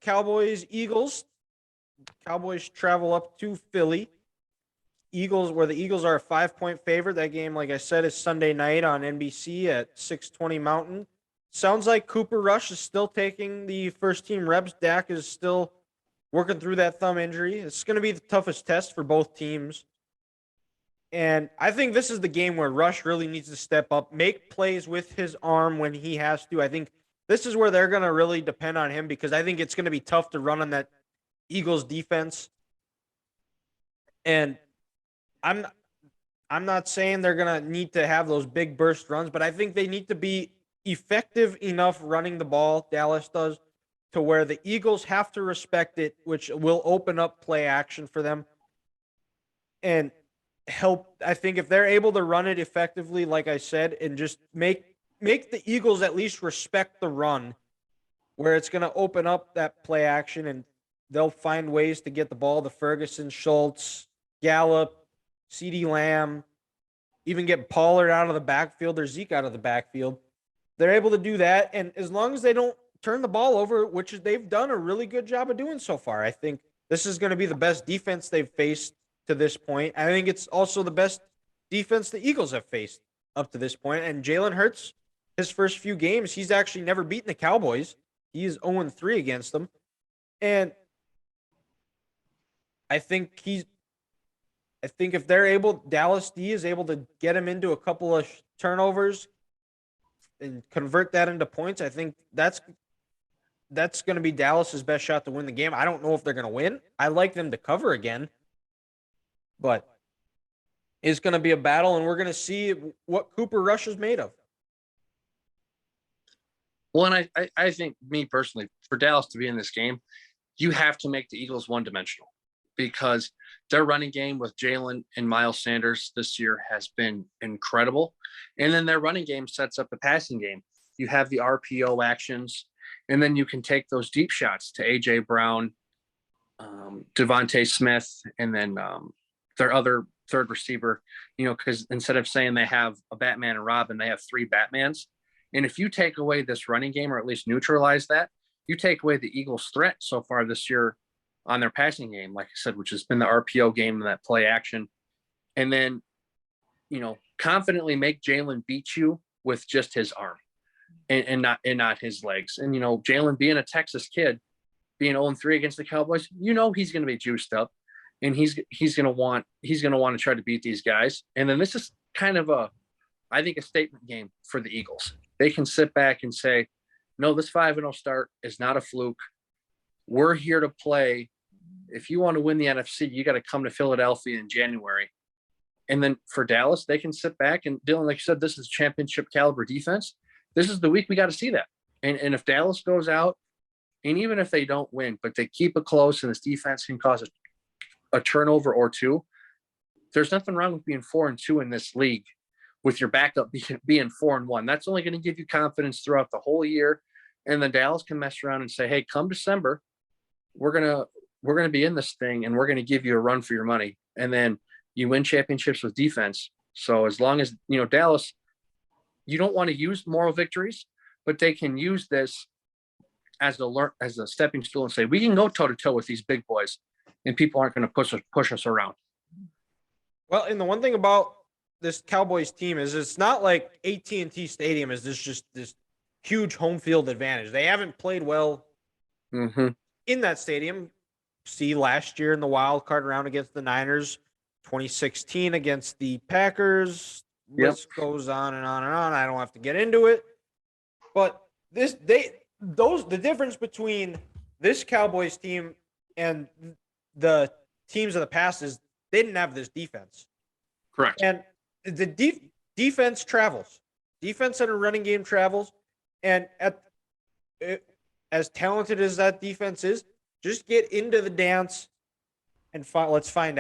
Cowboys-Eagles. Cowboys travel up to Philly. Where the Eagles are a 5-point favorite. That game, like I said, is Sunday night on NBC at 6:20 Mountain. Sounds like Cooper Rush is still taking the first team reps. Dak is still working through that thumb injury. It's going to be the toughest test for both teams. And I think this is the game where Rush really needs to step up, make plays with his arm when he has to. I think this is where they're going to really depend on him because I think it's going to be tough to run on that Eagles defense. And I'm not saying they're going to need to have those big burst runs, but I think they need to be effective enough running the ball, Dallas does, to where the Eagles have to respect it, which will open up play action for them and help. I think if they're able to run it effectively, like I said, and just make the Eagles at least respect the run, where it's going to open up that play action and they'll find ways to get the ball to Ferguson, Schultz, Gallup, CeeDee Lamb, even get Pollard out of the backfield or Zeke out of the backfield. They're able to do that, and as long as they don't turn the ball over, which they've done a really good job of doing so far, I think this is going to be the best defense they've faced to this point. I think it's also the best defense the Eagles have faced up to this point. And Jalen Hurts, his first few games, he's actually never beaten the Cowboys. He is 0-3 against them. And I think if they're able, Dallas D is able to get him into a couple of turnovers and convert that into points, I think that's going to be Dallas's best shot to win the game. I don't know if they're going to win. I like them to cover again, but it's going to be a battle, and we're going to see what Cooper Rush is made of. Well, and I think, me personally, for Dallas to be in this game, you have to make the Eagles one-dimensional because their running game with Jalen and Miles Sanders this year has been incredible. And then their running game sets up the passing game. You have the RPO actions, and then you can take those deep shots to A.J. Brown, Devontae Smith, and then their other third receiver, because instead of saying they have a Batman and Robin, they have three Batmans. And if you take away this running game or at least neutralize that, you take away the Eagles' threat so far this year on their passing game, like I said, which has been the RPO game and that play action. And then, confidently make Jalen beat you with just his arm and not his legs. And, Jalen being a Texas kid, being 0-3 against the Cowboys, he's going to be juiced up and he's going to want to try to beat these guys. And then this is kind of I think a statement game for the Eagles. They can sit back and say, no, this 5-0 start is not a fluke. We're here to play. If you want to win the NFC, you got to come to Philadelphia in January. And then for Dallas, they can sit back and, Dylan, like you said, this is championship caliber defense. This is the week we got to see that. And if Dallas goes out, and even if they don't win, but they keep it close and this defense can cause a turnover or two, there's nothing wrong with being 4-2 in this league with your backup being 4-1. That's only going to give you confidence throughout the whole year. And then Dallas can mess around and say, hey, come December, we're gonna be in this thing and we're gonna give you a run for your money. And then you win championships with defense. So as long as Dallas, you don't want to use moral victories, but they can use this as a stepping stool and say, we can go toe to toe with these big boys and people aren't going to push us around. Well, and the one thing about this Cowboys team is it's not like AT&T Stadium is this huge home field advantage. They haven't played well in that stadium. See last year in the wild card round against the Niners, 2016 against the Packers. List goes on and on and on. I don't have to get into it, but the difference between this Cowboys team and the teams of the past is they didn't have this defense. Correct. And the defense travels. Defense and a running game travels. And as talented as that defense is, just get into the dance and let's find out.